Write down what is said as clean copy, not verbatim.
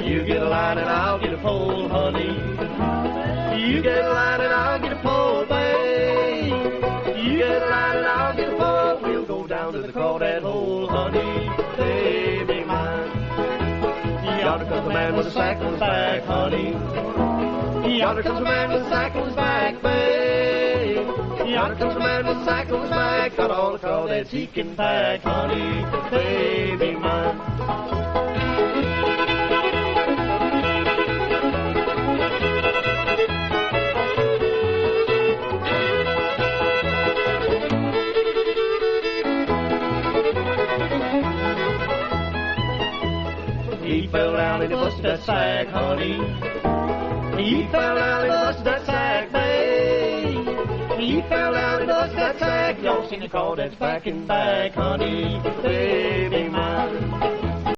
You get a line and I'll get a pole, honey. You get a line and I'll get a pole, babe. You get a line and I'll get a pole. We'll go down to the crawdad hole, honey, baby mine. Yonder comes a man with a sack on his back, honey. Yonder comes a man with a sack on his back, babe. Yonder comes a man with a sack on his back. Got all the crawdads he can pack, honey, baby mine. He fell down and he busted that sack, honey. He fell down and he busted that sack, babe. He fell down and busted that sack. Y'all seen the crawdads back and back, honey, baby mine.